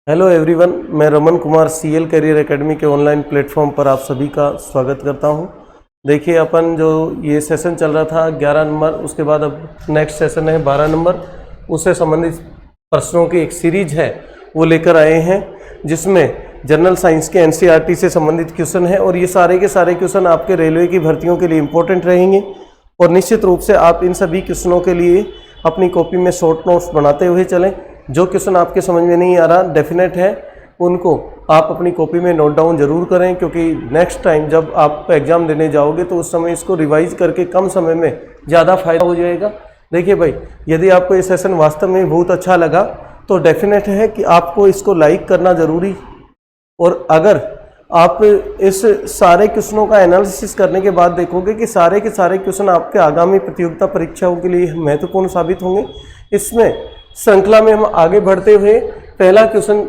Hello everyone, मैं Raman Kumar CL career academy के online platform पर आप सभी का स्वागत करता हूं। देखिए, अपन जो ये सेशन चल रहा था 11 नंबर, उसके बाद अब नेक्स्ट सेशन है 12 नंबर। उससे संबंधित प्रश्नों की एक सीरीज है वो लेकर आए हैं, जिसमें जनरल साइंस के एनसीईआरटी से संबंधित क्वेश्चन है और ये सारे के सारे क्वेश्चन आपके रेलवे की भर्तियों के लिए इम्पोर्टेंट रहेंगे। और निश्चित रूप से आप इन सभी क्वेश्चनों के लिए अपनी कॉपी में शॉर्ट नोट्स बनाते हुए चलें। जो क्वेश्चन आपके समझ में नहीं आ रहा, डेफिनेट है, उनको आप अपनी कॉपी में नोट डाउन जरूर करें, क्योंकि नेक्स्ट टाइम जब आप एग्ज़ाम देने जाओगे तो उस समय इसको रिवाइज करके कम समय में ज़्यादा फायदा हो जाएगा। देखिए भाई, यदि आपको ये सेशन वास्तव में बहुत अच्छा लगा तो डेफिनेट है कि आपको इसको लाइक करना ज़रूरी। और अगर आप इस सारे क्वेश्चनों का एनालिसिस करने के बाद देखोगे कि सारे के सारे क्वेश्चन आपके आगामी प्रतियोगिता परीक्षाओं के लिए महत्वपूर्ण साबित होंगे। इसमें श्रृंखला में हम आगे बढ़ते हुए पहला क्वेश्चन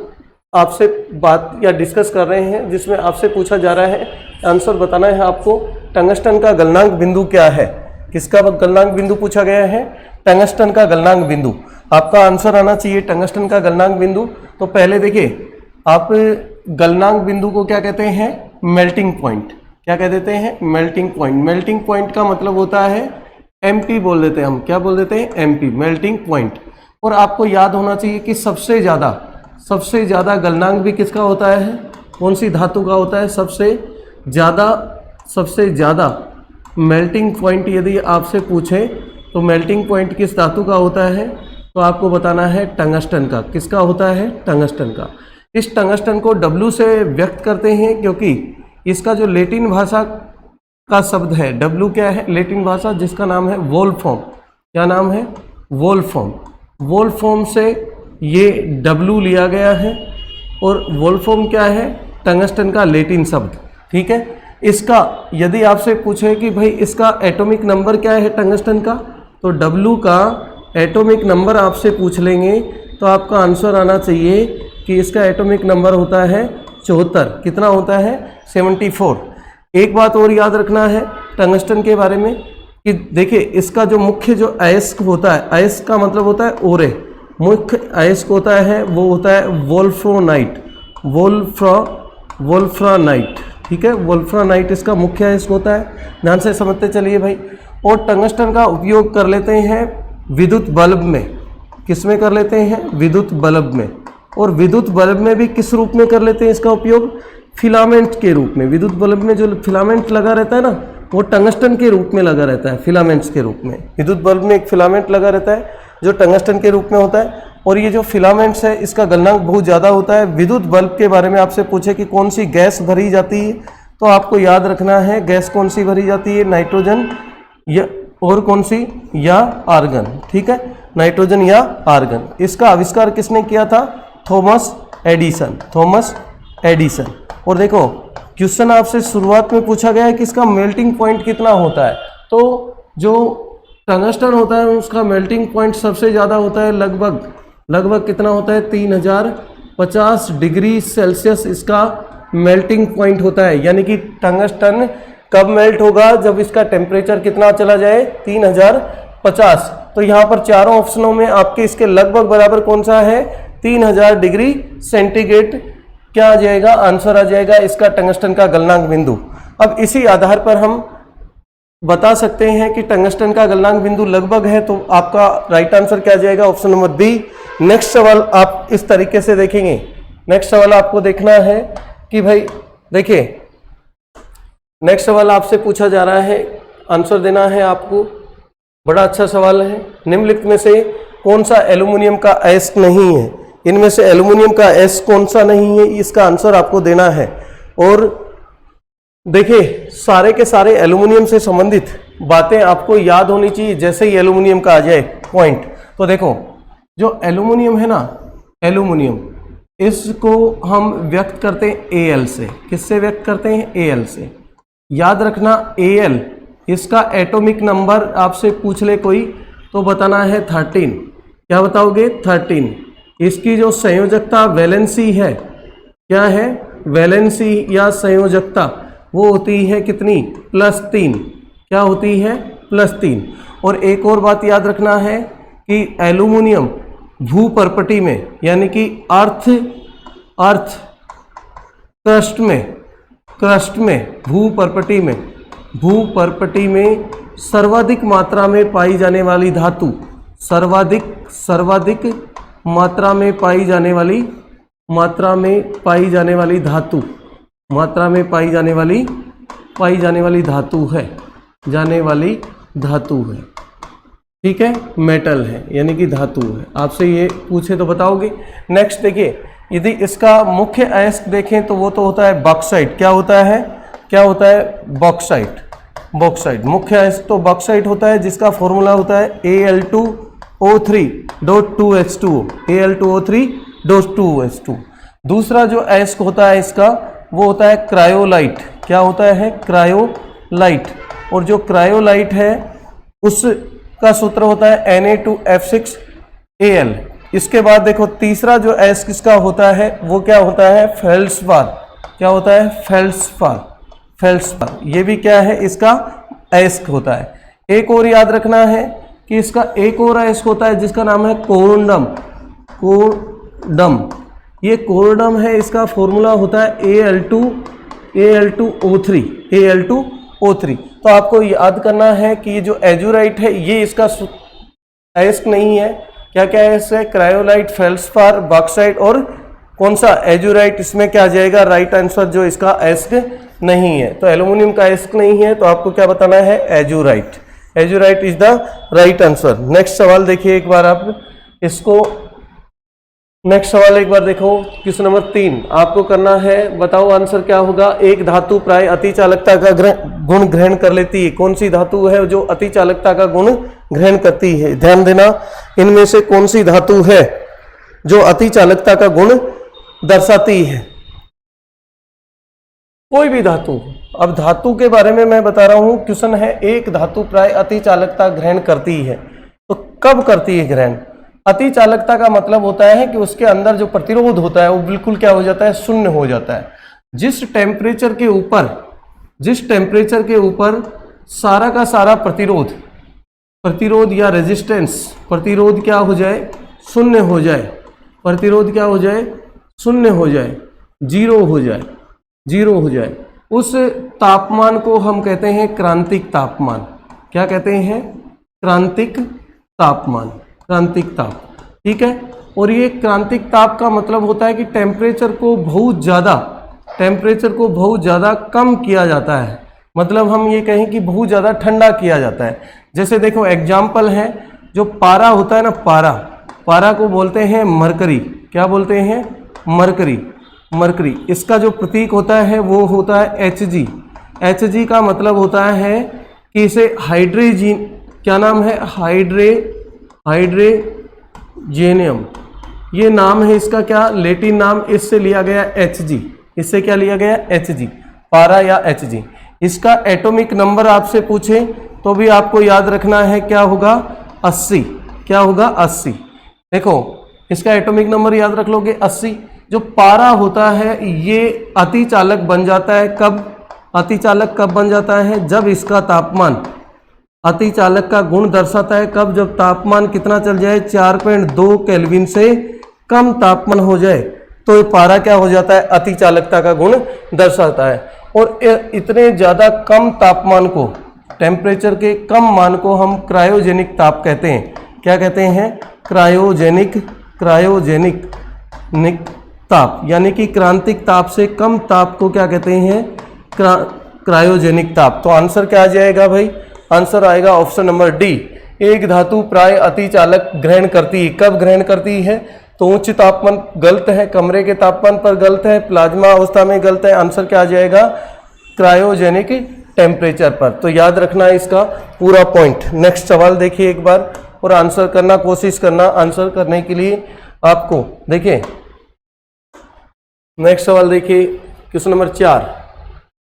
आपसे बात या डिस्कस कर रहे हैं, जिसमें आपसे पूछा जा रहा है, आंसर बताना है आपको, टंगस्टन का गलनांक बिंदु क्या है। किसका गलनांक बिंदु पूछा गया है? टंगस्टन का गलनांक बिंदु। आपका आंसर आना चाहिए टंगस्टन का गलनांक बिंदु। तो पहले देखिए, आप गलनांक बिंदु को क्या कहते हैं? Melting point. क्या कह देते हैं? Melting point. मेल्टिंग पॉइंट का मतलब होता है एमपी बोल देते हैं हम। क्या बोल देते हैं? MP, melting point. और आपको याद होना चाहिए कि सबसे ज़्यादा गलनांक भी किसका होता है? कौन सी धातु का होता है? सबसे ज़्यादा मेल्टिंग पॉइंट यदि आपसे पूछे तो मेल्टिंग पॉइंट किस धातु का होता है? तो आपको बताना है टंगस्टन का। किसका होता है? टंगस्टन का। इस टंगस्टन को W से व्यक्त करते हैं, क्योंकि इसका जो लैटिन भाषा का शब्द है, W क्या है? लैटिन भाषा, जिसका नाम है वोल्फ्राम। क्या नाम है? वोल्फ्राम। वोल्फ्राम से ये W लिया गया है, और वोल्फ्राम क्या है? टंगस्टन का लैटिन शब्द। ठीक है। इसका यदि आपसे पूछे कि भाई इसका एटॉमिक नंबर क्या है टंगस्टन का, तो W का एटॉमिक नंबर आपसे पूछ लेंगे तो आपका आंसर आना चाहिए कि इसका एटॉमिक नंबर होता है 74। कितना होता है? 74। एक बात और याद रखना है टंगस्टन के बारे में कि देखिए, इसका जो मुख्य जो अयस्क होता है, अयस्क का मतलब होता है ओरे, मुख्य अयस्क होता है वो होता है वोल्फ्रानाइट। वोल्फ्रानाइट। ठीक है, वोल्फ्रानाइट इसका मुख्य अयस्क होता है। ध्यान से समझते चलिए भाई। और टंगस्टन का उपयोग कर लेते हैं विद्युत बल्ब में। किस में कर लेते हैं? विद्युत बल्ब में। और विद्युत बल्ब में भी किस रूप में कर लेते हैं इसका उपयोग? फिलामेंट के रूप में। विद्युत बल्ब में जो फिलामेंट लगा रहता है ना, वो टंगस्टन के रूप में लगा रहता है, फिलामेंट्स के रूप में। विद्युत बल्ब में एक फिलामेंट लगा रहता है जो टंगस्टन के रूप में होता है, और ये जो फिलामेंट्स है इसका गलनांक बहुत ज़्यादा होता है। विद्युत बल्ब के बारे में आपसे पूछे कि कौन सी गैस भरी जाती है, तो आपको याद रखना है गैस कौन सी भरी जाती है? नाइट्रोजन या और कौन सी? या आर्गन। ठीक है, नाइट्रोजन या आर्गन। इसका आविष्कार किसने किया था? Thomas Edison. और देखो, क्वेश्चन आपसे शुरुआत में पूछा गया है कि इसका मेल्टिंग पॉइंट कितना होता है। तो जो टंगस्टन होता है उसका मेल्टिंग पॉइंट सबसे ज़्यादा होता है, लगभग कितना होता है? 3050 डिग्री सेल्सियस इसका मेल्टिंग पॉइंट होता है। यानी कि टंगस्टन कब मेल्ट होगा? जब इसका टेम्परेचर कितना चला जाए? 3050। तो यहाँ पर चारों ऑप्शनों में आपके इसके लगभग बराबर कौन सा है? 3000 डिग्री सेंटीग्रेड। क्या आ जाएगा? आंसर आ जाएगा इसका टंगस्टन का गलनांक बिंदु। अब इसी आधार पर हम बता सकते हैं कि टंगस्टन का गलनांक बिंदु लगभग है, तो आपका राइट आंसर क्या आ जाएगा? Option number B. नेक्स्ट सवाल आप इस तरीके से देखेंगे। नेक्स्ट सवाल आपको देखना है कि भाई देखिए, नेक्स्ट सवाल आपसे पूछा जा रहा है, आंसर देना है आपको। बड़ा अच्छा सवाल है। निम्नलिखित में से कौन सा एल्यूमिनियम का अयस्क नहीं है? इनमें से एल्यूमिनियम का अयस्क कौन सा नहीं है, इसका आंसर आपको देना है। और देखिए, सारे के सारे एल्यूमिनियम से संबंधित बातें आपको याद होनी चाहिए जैसे ही एल्यूमिनियम का आ जाए पॉइंट। तो देखो, जो एल्यूमिनियम है ना, एल्यूमिनियम, इसको हम व्यक्त करते हैं Al से। किससे व्यक्त करते हैं? Al से। याद रखना, Al, इसका एटॉमिक नंबर आपसे पूछ ले कोई तो बताना है 13। क्या बताओगे? 13। इसकी जो संयोजकता वैलेंसी है, क्या है? वैलेंसी या संयोजकता, वो होती है कितनी? +3। क्या होती है? +3। और एक और बात याद रखना है कि एल्यूमिनियम भूपर्पटी में, यानी कि अर्थ अर्थ क्रस्ट में भूपर्पटी में सर्वाधिक मात्रा में पाई जाने वाली धातु, सर्वाधिक मात्रा में पाई जाने वाली धातु है, ठीक है, मेटल है यानी कि धातु है। आपसे ये पूछे तो बताओगे। नेक्स्ट देखिए, यदि इसका मुख्य अयस्क देखें तो वो तो होता है बॉक्साइट। क्या होता है बॉक्साइट। मुख्य अयस्क तो बॉक्साइट होता है, जिसका फॉर्मूला होता है Al2O3.2H2O। दूसरा जो अयस्क होता है इसका वो होता है क्रायोलाइट। क्या होता है? क्रायोलाइट। और जो क्रायोलाइट है उसका सूत्र होता है Na2F6Al। इसके बाद देखो तीसरा जो अयस्क इसका होता है वो क्या होता है? फेल्ड्सपार। क्या होता है? फेल्ड्सपार। ये भी क्या है? इसका अयस्क होता है। एक और याद रखना है कि इसका एक और अयस्क होता है जिसका नाम है कोर्डम। ये कोर्डम है, इसका फॉर्मूला होता है Al2O3। तो आपको याद करना है कि ये जो एजुराइट है ये इसका अयस्क नहीं है। क्या क्या अयस्क है? क्रायोलाइट, फेल्ड्सपार, बॉक्साइट और कौन सा? एजुराइट। इसमें क्या आ जाएगा? राइट आंसर जो इसका अयस्क नहीं है। तो एल्यूमिनियम का अयस्क नहीं है तो आपको क्या बताना है? Edurite. Edurite is the right answer. Next सवाल देखिए एक बार आप इसको। नेक्स्ट सवाल एक बार देखो, क्वेश्चन नंबर 3 आपको करना है। बताओ आंसर क्या होगा? एक धातु प्राय अति चालकता का गुण ग्रहण कर लेती है। कौन सी धातु है जो अति चालकता का गुण ग्रहण करती है? ध्यान देना, इनमें से कौन सी धातु है जो अति चालकता का गुण दर्शाती है? कोई भी धातु। अब धातु के बारे में मैं बता रहा हूं। क्वेश्चन है एक धातु प्राय अति चालकता ग्रहण करती है, तो कब करती है ग्रहण? अति चालकता का मतलब होता है कि उसके अंदर जो प्रतिरोध होता है वो बिल्कुल क्या हो जाता है? शून्य हो जाता है। जिस टेम्परेचर के ऊपर सारा का सारा प्रतिरोध या रेजिस्टेंस, प्रतिरोध क्या हो जाए? शून्य हो जाए। प्रतिरोध क्या हो जाए? शून्य हो जाए, जीरो हो जाए। उस तापमान को हम कहते हैं क्रांतिक तापमान। क्या कहते हैं? क्रांतिक ताप। ठीक है। और ये क्रांतिक ताप का मतलब होता है कि टेम्परेचर को बहुत ज़्यादा कम किया जाता है। मतलब हम ये कहें कि बहुत ज़्यादा ठंडा किया जाता है। जैसे देखो एग्जाम्पल है, जो पारा होता है ना, पारा को बोलते हैं मरकरी। क्या बोलते हैं? मरकरी। इसका जो प्रतीक होता है वो होता है Hg का मतलब होता है कि इसे हाइड्रोजन, क्या नाम है? हाइड्रोजेनियम, ये नाम है इसका। क्या लैटिन नाम? इससे लिया गया Hg। इससे क्या लिया गया? Hg, पारा या Hg। इसका एटॉमिक नंबर आपसे पूछे तो भी आपको याद रखना है क्या होगा? 80। क्या होगा? 80। देखो इसका एटॉमिक नंबर याद रख लोगे 80। जो पारा होता है ये अतिचालक बन जाता है। कब अतिचालक कब बन जाता है? जब इसका तापमान, अतिचालक का गुण दर्शाता है कब? जब तापमान कितना चल जाए? 4.2 केल्विन से कम तापमान हो जाए तो ये पारा क्या हो जाता है? अतिचालकता का गुण दर्शाता है। और इतने ज़्यादा कम तापमान को, टेम्परेचर के कम मान को हम क्रायोजेनिक ताप कहते हैं। क्या कहते हैं? क्रायोजेनिक ताप, यानी कि क्रांतिक ताप से कम ताप को क्या कहते हैं? क्रायोजेनिक ताप। तो आंसर क्या आ जाएगा भाई? आंसर आएगा ऑप्शन नंबर डी। एक धातु प्राय अतिचालक ग्रहण करती है। कब ग्रहण करती है? तो उच्च तापमान गलत है, कमरे के तापमान पर गलत है, प्लाज्मा अवस्था में गलत है। आंसर क्या आ जाएगा? क्रायोजेनिक टेम्परेचर पर। तो याद रखना है इसका पूरा पॉइंट। नेक्स्ट सवाल देखिए एक बार और आंसर करना कोशिश करना। आंसर करने के लिए आपको देखिए नेक्स्ट सवाल देखिए, क्वेश्चन नंबर 4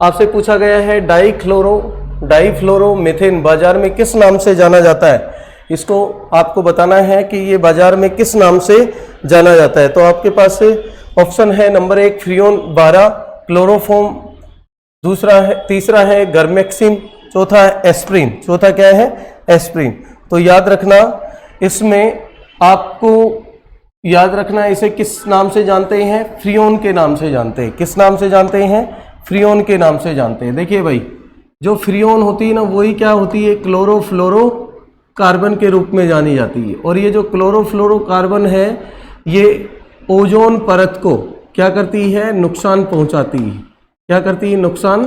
आपसे पूछा गया है डाइफ्लोरोमीथेन बाजार में किस नाम से जाना जाता है? इसको आपको बताना है कि ये बाजार में किस नाम से जाना जाता है। तो आपके पास ऑप्शन है नंबर 1 फ्रियोन 12, क्लोरोफॉर्म, तीसरा है गर्मेक्सिन, चौथा है एस्प्रिन। चौथा क्या है? एस्प्रिन। तो याद रखना इसमें आपको याद रखना, इसे किस नाम से जानते हैं? फ्रियोन के नाम से जानते हैं। किस नाम से जानते हैं? फ्रियोन के नाम से जानते हैं। देखिए भाई, जो फ्रियोन होती है ना, वही क्या होती है? क्लोरोफ्लोरो कार्बन के रूप में जानी जाती है। और ये जो क्लोरोफ्लोरो कार्बन है, ये ओजोन परत को क्या करती है? नुकसान पहुंचाती है। क्या करती है? नुकसान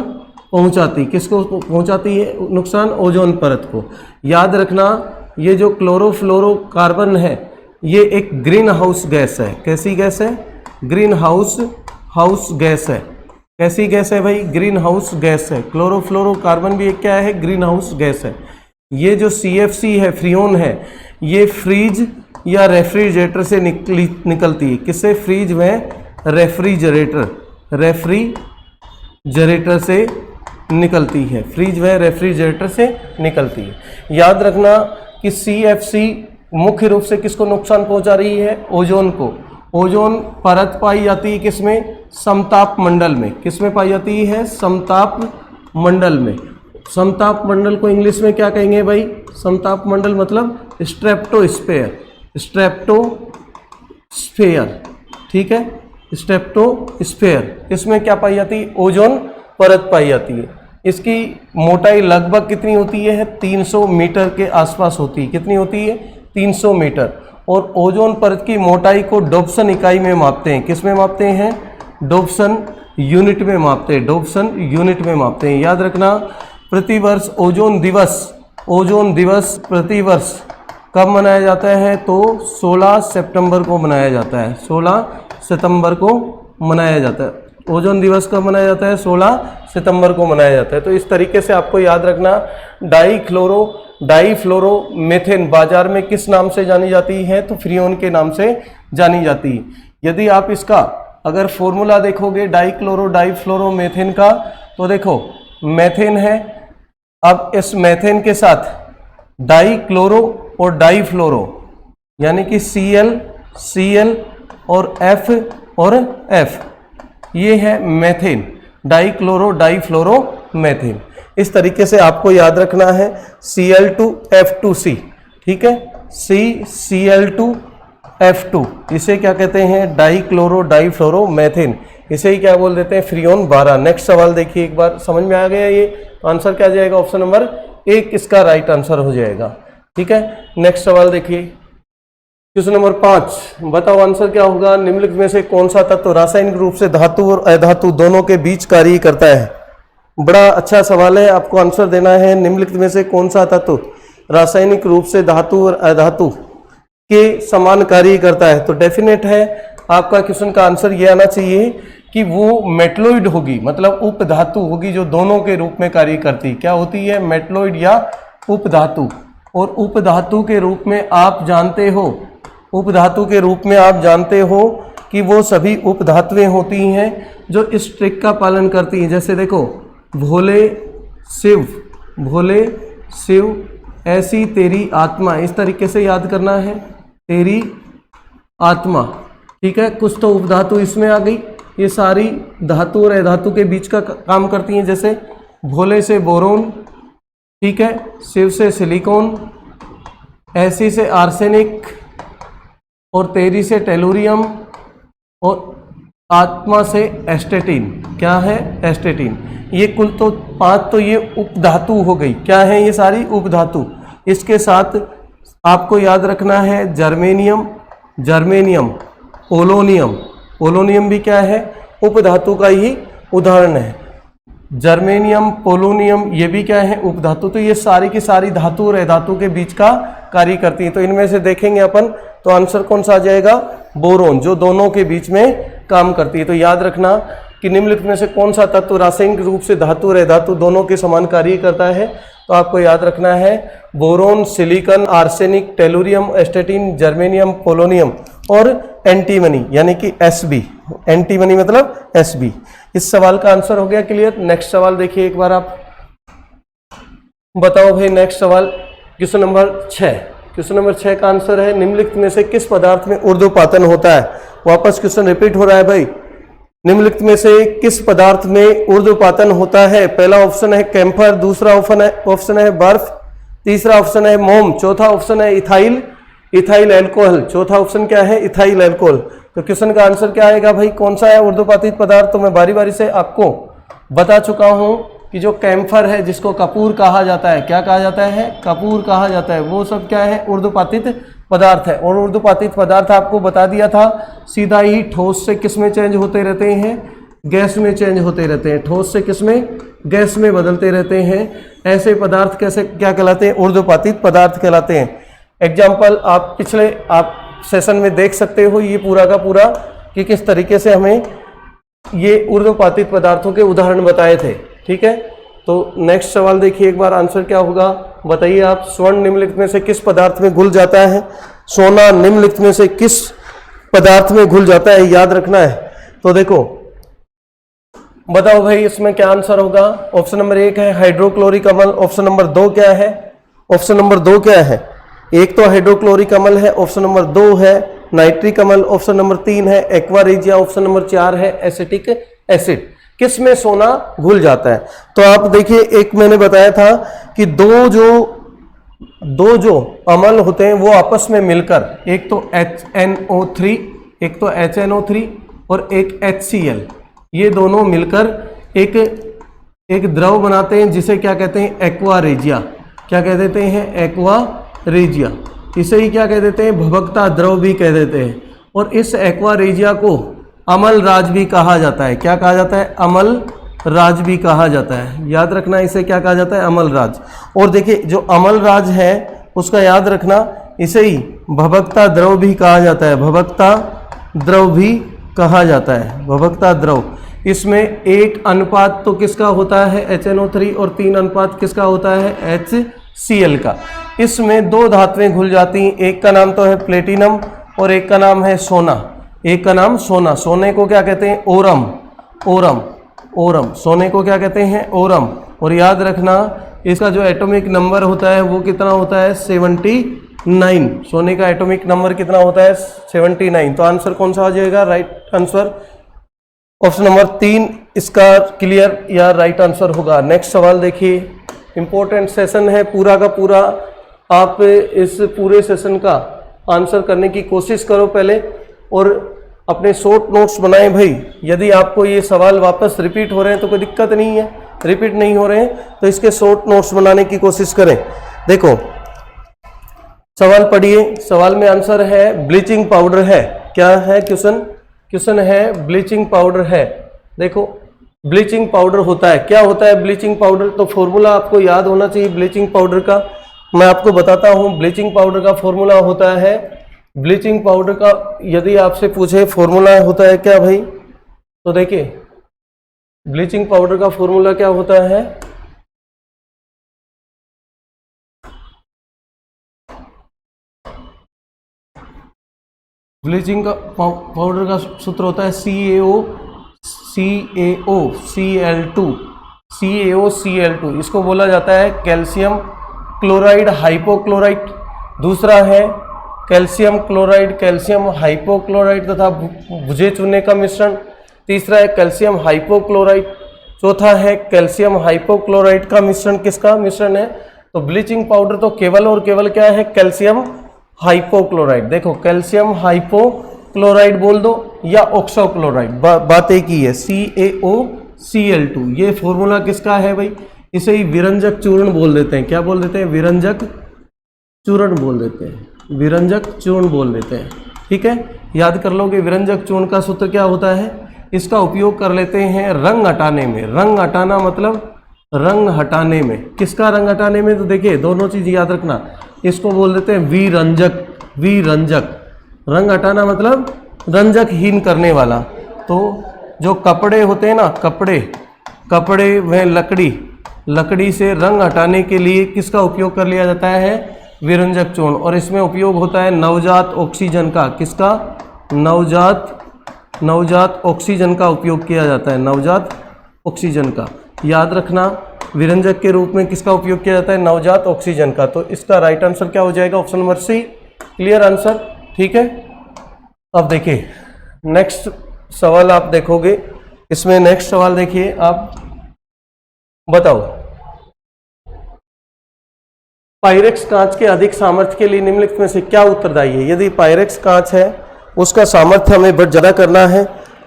पहुंचाती। किसको पहुंचाती है नुकसान? ओजोन परत को। याद रखना, ये जो क्लोरोफ्लोरो कार्बन है, ये एक ग्रीन हाउस गैस है। कैसी गैस है? ग्रीन हाउस गैस है। कैसी गैस है भाई? ग्रीन हाउस गैस है। क्लोरोफ्लोरो कार्बन भी एक क्या है? ग्रीन हाउस गैस है। ये जो CFC है, फ्रियोन है, ये फ्रीज या रेफ्रिजरेटर से निकलती है। किससे? फ्रीज में रेफ्रिजरेटर से निकलती है। फ्रीज व रेफ्रिजरेटर से निकलती है। याद रखना कि CFC मुख्य रूप से किसको नुकसान पहुंचा रही है? ओजोन को। ओजोन परत पाई जाती है किसमें? समताप मंडल में। किसमें पाई जाती है? समताप मंडल में। समताप मंडल को इंग्लिश में क्या कहेंगे भाई? समताप मंडल मतलब स्ट्रेप्टोस्फेयर। ठीक है, स्ट्रेप्टोस्फेयर। इसमें क्या पाई जाती है? ओजोन परत पाई जाती है। इसकी मोटाई लगभग कितनी होती है? 300 मीटर के आसपास होती है। कितनी होती है? 300 मीटर। और ओजोन परत की मोटाई को डोप्सन इकाई में मापते हैं। किस में मापते हैं? डोप्सन यूनिट में मापते हैं। डोप्सन यूनिट में मापते हैं। याद रखना, प्रतिवर्ष ओजोन दिवस प्रतिवर्ष कब मनाया जाता है? तो 16 सितंबर को मनाया जाता है। 16 सितंबर को मनाया जाता है। ओजोन दिवस कब मनाया जाता है? 16 सितंबर को मनाया जाता है। तो इस तरीके से आपको याद रखना, डाईफ्लोरोमेथेन बाजार में किस नाम से जानी जाती है? तो फ्रियोन के नाम से जानी जाती है। यदि आप इसका अगर फॉर्मूला देखोगे डाईफ्लोरोमेथेन का, तो देखो मेथेन है। अब इस मेथेन के साथ डाईक्लोरो और डाईफ्लोरो यानी कि Cl और F और F, ये है मेथेन। डाईफ्लोरोमेथेन। इस तरीके से आपको याद रखना है Cl2F2C। ठीक है, Cl2F2, इसे क्या कहते हैं? डाईफ्लोरोमेथेन। इसे ही क्या बोल देते हैं? फ्रियोन 12। नेक्स्ट सवाल देखिए एक बार, समझ में आ गया ये? तो आंसर क्या जाएगा? ऑप्शन नंबर 1 इसका राइट आंसर हो जाएगा। ठीक है, नेक्स्ट सवाल देखिए, क्वेश्चन नंबर 5। बताओ आंसर क्या होगा? निम्नलिखित में से कौन सा तत्व रासायनिक रूप से धातु और अधातु दोनों के बीच कार्य करता है? बड़ा अच्छा सवाल है, आपको आंसर देना है। निम्नलिखित में से कौन सा तत्व रासायनिक रूप से धातु और अधातु के समान कार्य करता है? तो डेफिनेट है आपका क्वेश्चन का आंसर ये आना चाहिए कि वो मेटलॉइड होगी, मतलब उपधातु होगी जो दोनों के रूप में कार्य करती। क्या होती है? मेटलॉइड या उपधातु। और उपधातु के रूप में आप जानते हो, कि वो सभी उपधातुएं होती हैं जो इस ट्रिक का पालन करती हैं। जैसे देखो, भोले शिव ऐसी तेरी आत्मा, इस तरीके से याद करना है, तेरी आत्मा। ठीक है, कुछ तो उपधातु इसमें आ गई। ये सारी धातु और अधातु के बीच का काम करती हैं। जैसे भोले से बोरोन, ठीक है, शिव से सिलिकॉन, ऐसी से आर्सेनिक और तेरी से टेलुरियम और आत्मा से एस्टेटिन। क्या है? एस्टेटिन। ये कुल तो 5 तो ये उपधातु हो गई। क्या है? ये सारी उपधातु। इसके साथ आपको याद रखना है जर्मेनियम, पोलोनियम भी क्या है? उपधातु का ही उदाहरण है। जर्मेनियम, पोलोनियम, ये भी क्या है? उपधातु। तो ये सारी की सारी धातु और अधातु के बीच का कार्य करती है। तो इनमें से देखेंगे अपन, तो आंसर कौन सा आ जाएगा? बोरोन, जो दोनों के बीच में काम करती है। तो याद रखना कि निम्नलिखित में से कौन सा तत्व रासायनिक रूप से धातु और अधातु दोनों के समान कार्य करता है? तो आपको याद रखना है boron, silicon, arsenic, tellurium, एस्टेटिन, germanium, polonium और एंटीमनी यानी कि Sb। एंटीमनी मतलब Sb। इस सवाल का आंसर हो गया क्लियर। नेक्स्ट सवाल देखिए एक बार आप। बताओ भाई नेक्स्ट सवाल, क्वेश्चन नंबर 6। क्वेश्चन नंबर 6 का आंसर है, निम्नलिखित में से किस पदार्थ में ऊर्ध्वपातन होता है? वापस क्वेश्चन रिपीट हो रहा है भाई। निम्नलिखित में से किस पदार्थ में ऊर्ध्वपातन होता है? पहला ऑप्शन है कैम्फर, दूसरा ऑप्शन है बर्फ, तीसरा ऑप्शन है मोम, चौथा ऑप्शन है इथाइल, इथाइल अल्कोहल, चौथा ऑप्शन क्या है, इथाइल अल्कोहल। तो क्वेश्चन का आंसर क्या आएगा भाई, कौन सा है ऊर्ध्वपातित पदार्थ। तो मैं बारी बारी से आपको बता चुका हूं कि जो कैम्फर है, जिसको कपूर कहा जाता है, क्या कहा जाता है, कपूर कहा जाता है, वो सब क्या है, ऊर्ध्वपातित पदार्थ है। और ऊर्ध्वपातित पदार्थ आपको बता दिया था सीधा ही ठोस से किस में चेंज होते रहते हैं, गैस में चेंज होते रहते हैं। ठोस से किस में, गैस में बदलते रहते हैं। ऐसे पदार्थ कैसे क्या कहलाते हैं, ऊर्ध्वपातित पदार्थ कहलाते हैं। एग्जाम्पल आप पिछले आप सेशन में देख सकते हो ये पूरा का पूरा कि किस तरीके से हमें ये ऊर्ध्वपातित पदार्थों के उदाहरण बताए थे। ठीक है, तो नेक्स्ट सवाल देखिए एक बार, आंसर क्या होगा बताइए आप। स्वर्ण निम्नलिखित में से किस पदार्थ में घुल जाता है, सोना निम्नलिखित में से किस पदार्थ में घुल जाता है, याद रखना है। तो देखो बताओ भाई इसमें क्या आंसर होगा। ऑप्शन नंबर 1 है हाइड्रोक्लोरिक अम्ल, ऑप्शन नंबर 2 क्या है, ऑप्शन नंबर 2 क्या है, एक तो हाइड्रोक्लोरिक अम्ल है, ऑप्शन नंबर 2 है नाइट्रिक अम्ल, ऑप्शन नंबर 3 है एक्वा रेजिया, ऑप्शन नंबर 4 है एसिटिक एसिड। किस में सोना घुल जाता है। तो आप देखिए एक मैंने बताया था कि दो जो अम्ल होते हैं वो आपस में मिलकर, एक तो HNO3, एक तो HNO3 और एक HCl, ये दोनों मिलकर एक द्रव बनाते हैं जिसे क्या कहते हैं, एक्वा रेजिया। क्या कह देते हैं, एक्वा रेजिया। इसे ही क्या कह देते हैं, भभकता द्रव भी कह देते हैं। और इस एक्वा रेजिया को अमल राज भी कहा जाता है। क्या कहा जाता है, अमल राज भी कहा जाता है। याद रखना इसे क्या कहा जाता है, अमल राज। और देखिए जो अमल राज है उसका याद रखना, इसे ही भभकता द्रव भी कहा जाता है, भभकता द्रव भी कहा जाता है, भभकता द्रव। इसमें एक अनुपात तो किसका होता है, HNO3, और 3 अनुपात किसका होता है, HCl का। इसमें 2 धातुएं घुल जाती हैं, एक का नाम तो है प्लेटिनम और एक का नाम है सोना। एक का नाम सोना, सोने को क्या कहते हैं, ओरम, ओरम, ओरम, सोने को क्या कहते हैं, ओरम। और याद रखना इसका जो एटॉमिक नंबर होता है वो कितना होता है, 79। सोने का एटॉमिक नंबर कितना होता है, 79। तो आंसर कौन सा आ जाएगा, राइट आंसर ऑप्शन नंबर 3 इसका क्लियर या राइट आंसर होगा। नेक्स्ट सवाल देखिए, इंपॉर्टेंट सेशन है पूरा का पूरा। आप इस पूरे सेशन का आंसर करने की कोशिश करो पहले, और अपने शॉर्ट नोट्स बनाएं भाई। यदि आपको ये सवाल वापस रिपीट हो रहे हैं तो कोई दिक्कत नहीं है, रिपीट नहीं हो रहे हैं तो इसके शॉर्ट नोट्स बनाने की कोशिश करें। देखो सवाल पढ़िए, सवाल में आंसर है ब्लीचिंग पाउडर है। क्या है क्वेश्चन, क्वेश्चन है ब्लीचिंग पाउडर है। देखो ब्लीचिंग पाउडर होता है, क्या होता है ब्लीचिंग पाउडर, तो फॉर्मूला आपको याद होना चाहिए ब्लीचिंग पाउडर का। मैं आपको बताता हूं, ब्लीचिंग पाउडर का फॉर्मूला होता है, ब्लीचिंग पाउडर का यदि आपसे पूछे फॉर्मूला होता है क्या भाई, तो देखिए ब्लीचिंग पाउडर का फॉर्मूला क्या होता है, ब्लीचिंग का पाउडर का सूत्र होता है CaOCl2। इसको बोला जाता है कैल्शियम क्लोराइड हाइपोक्लोराइट। दूसरा है कैल्शियम क्लोराइड, कैल्शियम हाइपोक्लोराइट तथा भुजे चूने का मिश्रण। तीसरा है कैल्शियम हाइपोक्लोराइट। चौथा है कैल्शियम हाइपोक्लोराइट का मिश्रण। किसका मिश्रण है, तो ब्लीचिंग पाउडर तो केवल और केवल क्या है, कैल्शियम हाइपोक्लोराइड। देखो कैल्शियम हाइपोक्लोराइड बोल दो या ऑक्सोक्लोराइड, बात एक ही है, CaOCl2। ये फॉर्मूला किसका है भाई, इसे ही विरंजक चूर्ण बोल देते हैं। क्या बोल देते हैं, विरंजक चूर्ण बोल देते हैं, विरंजक चूर्ण बोल देते हैं। ठीक है, याद कर लो कि विरंजक चूर्ण का सूत्र क्या होता है, इसका उपयोग कर लेते हैं रंग हटाने में। रंग हटाना मतलब रंग हटाने में, किसका रंग हटाने में, तो देखिए दोनों चीज याद रखना, इसको बोल देते हैं विरंजक। विरंजक, रंग हटाना मतलब रंजकहीन करने वाला। तो जो कपड़े होते हैं ना, कपड़े व लकड़ी से रंग हटाने के लिए किसका उपयोग कर लिया जाता है, विरंजक चूर्ण। और इसमें उपयोग होता है नवजात ऑक्सीजन का। किसका, नवजात ऑक्सीजन का उपयोग किया जाता है, नवजात ऑक्सीजन का। याद रखना विरंजक के रूप में किसका उपयोग किया जाता है, नवजात ऑक्सीजन का। तो इसका राइट आंसर क्या हो जाएगा, option number C, clear answer. ठीक है, अब देखिए नेक्स्ट सवाल आप देखोगे, इसमें नेक्स्ट सवाल देखिए आप, बताओ पायरेक्स कांच के अधिक सामर्थ्य के लिए निम्नलिखित में से क्या उत्तरदायी है? यदि पायरेक्स कांच है उसका सामर्थ्य हमें बहुत ज़्यादा करना है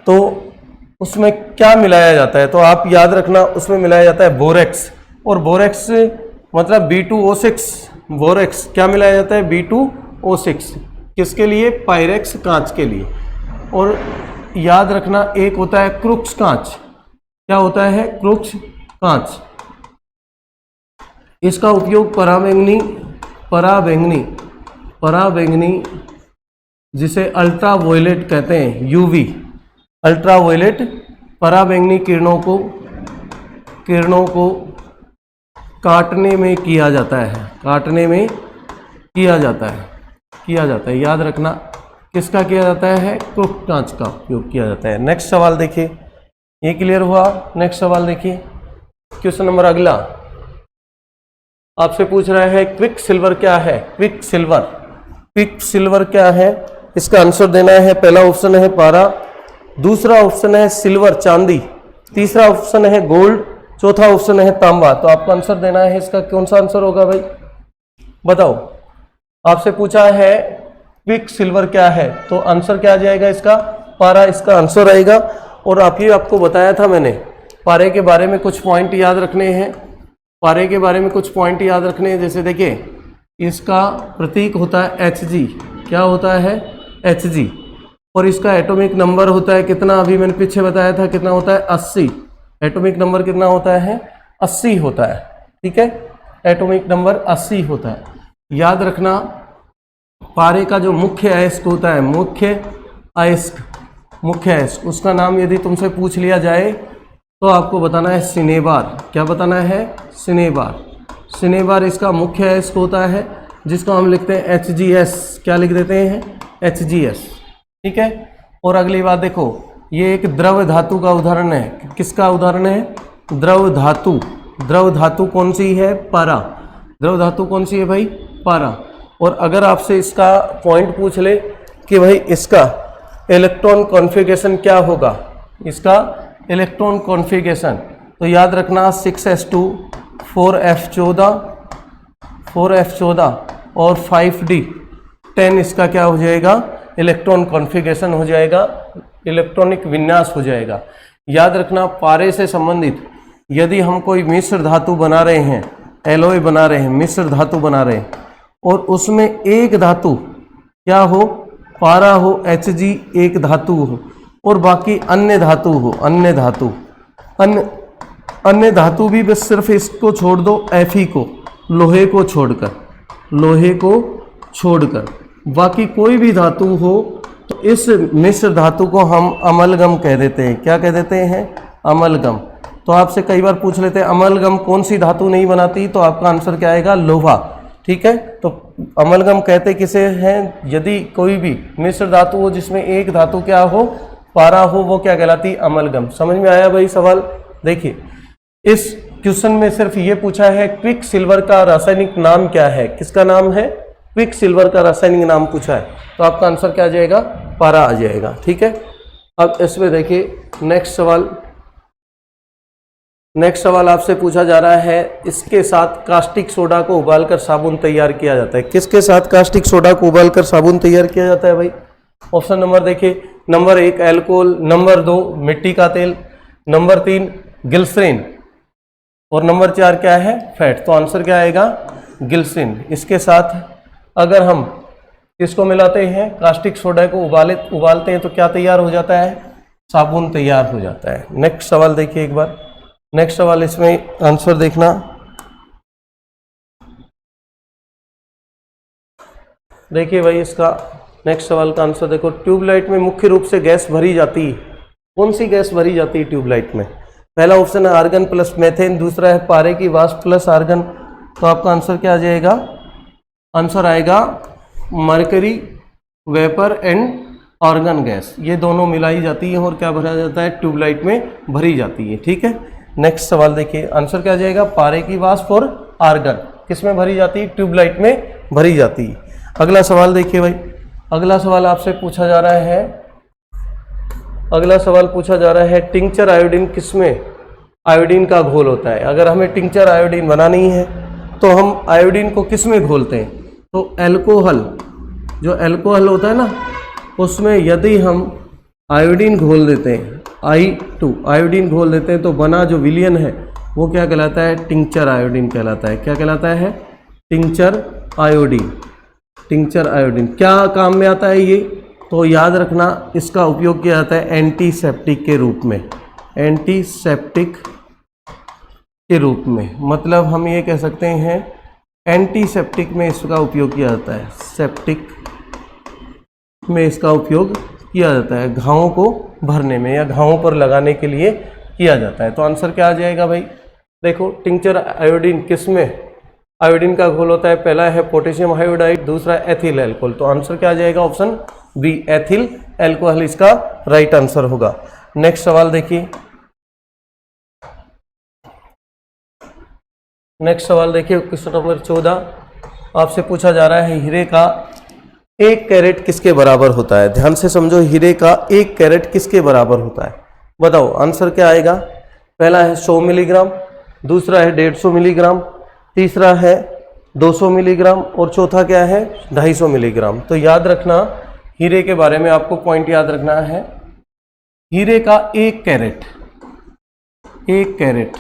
तो उसमें क्या मिलाया जाता है? तो आप याद रखना उसमें मिलाया जाता है बोरेक्स, और बोरेक्स मतलब B2O6। बोरेक्स क्या मिलाया जाता है? B2O6। किसके लिए? पायरेक्स कांच के लिए। और याद रखना एक होता है क्रुक्स कांच। क्या होता है? क्रुक्स कांच। इसका उपयोग पराबैंगनी जिसे अल्ट्रा वायलेट कहते हैं, यूवी, अल्ट्रा वायलेट पराबैंगनी किरणों को काटने में किया जाता है। याद रखना किसका किया जाता है? क्रुक्स कांच का उपयोग किया जाता है। नेक्स्ट सवाल देखिए, ये क्लियर हुआ? नेक्स्ट सवाल देखिए, क्वेश्चन नंबर अगला आपसे पूछ रहा है क्विक सिल्वर क्या है? क्विक सिल्वर क्या है? इसका आंसर देना है। पहला ऑप्शन है पारा, दूसरा ऑप्शन है सिल्वर चांदी, तीसरा ऑप्शन है गोल्ड, चौथा ऑप्शन है तांबा। तो आपको आंसर देना है। इसका कौन सा आंसर होगा भाई? बताओ। आपसे पूछा है क्विक सिल्वर क्या है, तो आंसर क्या आ जाएगा इसका? पारा इसका आंसर आएगा। और आपको बताया था मैंने, पारे के बारे में कुछ पॉइंट याद रखने हैं। जैसे देखिए इसका प्रतीक होता है Hg। क्या होता है? Hg। और इसका एटॉमिक नंबर होता है कितना? अभी मैंने पीछे बताया था कितना होता है? 80। एटॉमिक नंबर कितना होता है? 80 होता है। ठीक है, एटॉमिक नंबर 80 होता है। याद रखना पारे का जो मुख्य अयस्क होता है, मुख्य अयस्क, उसका नाम यदि तुमसे पूछ लिया जाए तो आपको बताना है सिनेबार। क्या बताना है? सिनेबार इसका मुख्य अयस्क होता है, जिसको हम लिखते हैं HgS। क्या लिख देते हैं? HgS। ठीक है। और अगली बात देखो, ये एक द्रव धातु का उदाहरण है। किसका उदाहरण है? द्रव धातु कौन सी है? पारा। द्रव धातु कौन सी है भाई? पारा। और अगर आपसे इसका पॉइंट पूछ ले कि भाई इसका इलेक्ट्रॉन कॉन्फ़िगरेशन क्या होगा, इसका इलेक्ट्रॉन कॉन्फ़िगरेशन, तो याद रखना 6s2 4f14 और 5d 10 इसका क्या हो जाएगा? इलेक्ट्रॉन कॉन्फ़िगरेशन हो जाएगा, इलेक्ट्रॉनिक विन्यास हो जाएगा। याद रखना पारे से संबंधित यदि हम कोई मिश्र धातु बना रहे हैं, एलॉय बना रहे हैं, मिश्र धातु बना रहे हैं, और उसमें एक धातु क्या हो? पारा हो, Hg एक धातु हो, और बाकी अन्य धातु हो, अन्य धातु भी बस सिर्फ इसको छोड़ दो, Fe को, लोहे को छोड़कर बाकी कोई भी धातु हो, तो इस मिश्र धातु को हम अमलगम कह देते हैं। क्या कह देते हैं? अमलगम। तो आपसे कई बार पूछ लेते हैं अमलगम कौन सी धातु नहीं बनाती, तो आपका आंसर क्या आएगा? लोहा। ठीक है, तो अमलगम कहते किसे हैं? यदि कोई भी मिश्र धातु हो जिसमें एक धातु क्या हो? पारा हो, वो क्या कहलाती? अमलगम। समझ में आया भाई सवाल? देखिए इस क्वेश्चन में सिर्फ ये पूछा है क्विक सिल्वर का रासायनिक नाम क्या है। किसका नाम है? क्विक सिल्वर का रासायनिक नाम पूछा है, तो आपका आंसर क्या आ जाएगा? पारा आ जाएगा। ठीक है, अब इसमें देखिए नेक्स्ट सवाल आपसे पूछा जा रहा है, इसके साथ कास्टिक सोडा को उबालकर साबुन तैयार किया जाता है। किसके साथ कास्टिक सोडा को उबालकर साबुन तैयार किया जाता है भाई? ऑप्शन नंबर देखिए, नंबर 1 अल्कोहल, नंबर 2 मिट्टी का तेल, नंबर 3 ग्लिसरीन, और नंबर 4 क्या है? फैट। तो आंसर क्या आएगा? ग्लिसरीन। इसके साथ अगर हम इसको मिलाते हैं, कास्टिक सोडा को उबालते हैं, तो क्या तैयार हो जाता है? साबुन तैयार हो जाता है। नेक्स्ट सवाल देखिए एक बार, नेक्स्ट सवाल इसमें आंसर देखना। देखिए भाई इसका नेक्स्ट सवाल का आंसर देखो, ट्यूबलाइट में मुख्य रूप से गैस भरी जाती है। कौन सी गैस भरी जाती है ट्यूबलाइट में? पहला ऑप्शन है आर्गन प्लस मेथेन, दूसरा है पारे की वाष्प प्लस आर्गन। तो आपका आंसर क्या आ जाएगा? आंसर आएगा mercury vapour and argon gas. ये दोनों मिलाई जाती है और क्या भरा जाता है? ट्यूबलाइट में भरी जाती है। ठीक है, नेक्स्ट सवाल देखिए, आंसर क्या आ जाएगा? पारे की वाष्प और आर्गन किस में भरी जाती है? ट्यूबलाइट में भरी जाती है। अगला सवाल देखिए भाई, अगला सवाल आपसे पूछा जा रहा है, टिंचर आयोडीन किसमें आयोडीन का घोल होता है? अगर हमें टिंचर आयोडीन बनानी है तो हम आयोडीन को किस में घोलते हैं? तो एल्कोहल, जो एल्कोहल होता है ना, उसमें यदि हम आयोडीन घोल देते हैं, I2 आयोडीन घोल देते हैं, तो बना जो विलयन है वो क्या कहलाता है? टिंचर आयोडीन कहलाता है। क्या कहलाता है? Tincture iodine. टिंचर आयोडीन क्या काम में आता है ये? तो याद रखना, इसका उपयोग किया जाता है एंटीसेप्टिक के रूप में। एंटीसेप्टिक के रूप में मतलब हम ये कह सकते हैं एंटीसेप्टिक में इसका उपयोग किया जाता है। सेप्टिक में इसका उपयोग किया जाता है, घावों को भरने में या घावों पर लगाने के लिए किया जाता है। तो आंसर क्या आ जाएगा भाई? देखो, टिंचर आयोडीन किस में आयोडीन का घोल होता है? पहला है पोटेशियम आयोडाइड, दूसरा एथिल एल्कोहल। तो आंसर क्या आ जाएगा? ऑप्शन बी, एथिल एल्कोहल इसका राइट आंसर होगा। नेक्स्ट सवाल देखिए। नेक्स्ट सवाल देखिए, क्वेश्चन नंबर 14 आपसे पूछा जा रहा है, हीरे का 1 कैरेट किसके बराबर होता है? ध्यान से समझो, हीरे का 1 कैरेट किसके बराबर होता है? बताओ आंसर क्या आएगा? पहला है 100 मिलीग्राम, दूसरा है 150 मिलीग्राम, तीसरा है 200 मिलीग्राम और चौथा क्या है? 250 मिलीग्राम। तो याद रखना, हीरे के बारे में आपको पॉइंट याद रखना है। हीरे का 1 कैरेट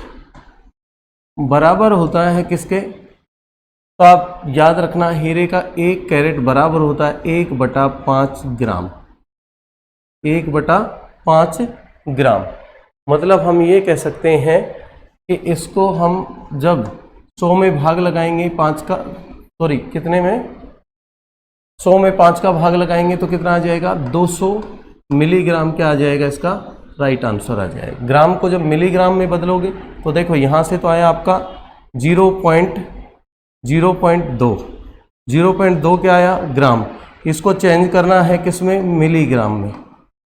बराबर होता है किसके? तो आप याद रखना, हीरे का 1 कैरेट बराबर होता है 1/5 ग्राम। 1/5 ग्राम मतलब हम ये कह सकते हैं कि इसको हम जब 100 में भाग लगाएंगे, 5 का सॉरी कितने में 100 में 5 का भाग लगाएंगे तो कितना आ जाएगा? 200 मिलीग्राम क्या आ जाएगा? इसका राइट आंसर आ जाएगा। ग्राम को जब मिलीग्राम में बदलोगे तो देखो, यहाँ से तो आया आपका 0.2 क्या आया? ग्राम। इसको चेंज करना है किस में? मिलीग्राम में।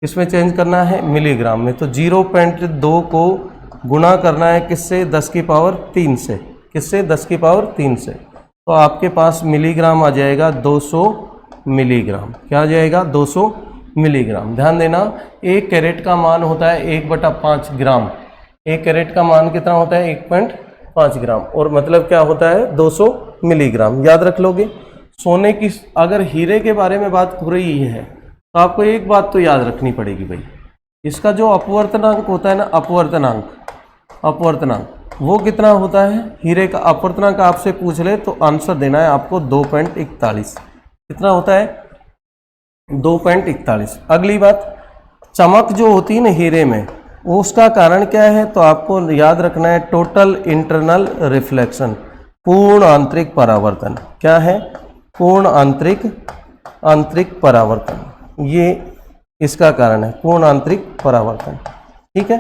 इसमें चेंज करना है मिलीग्राम में। तो 0.2 को गुणा करना है किससे? 10 की पावर 3 से। किससे? 10 की पावर 3 से। तो आपके पास मिलीग्राम आ जाएगा 200 मिलीग्राम। क्या आ जाएगा? 200 मिलीग्राम। ध्यान देना, 1 कैरेट का मान होता है 1/5 ग्राम। 1 कैरेट का मान कितना होता है? 1.5 ग्राम। और मतलब क्या होता है? 200 मिलीग्राम। याद रख लोगे। सोने की, अगर हीरे के बारे में बात हो रही है तो आपको एक बात तो याद रखनी पड़ेगी भाई, इसका जो अपवर्तनांक होता है ना, अपवर्तनांक वो कितना होता है? हीरे का अपवर्तनांक आपसे पूछ ले तो आंसर देना है आपको 2.41। कितना होता है? 2.41। अगली बात, चमक जो होती है ना हीरे में, उसका कारण क्या है? तो आपको याद रखना है टोटल इंटरनल रिफ्लेक्शन, पूर्ण आंतरिक परावर्तन। क्या है? पूर्ण आंतरिक परावर्तन। ये इसका कारण है, पूर्ण आंतरिक परावर्तन। ठीक है,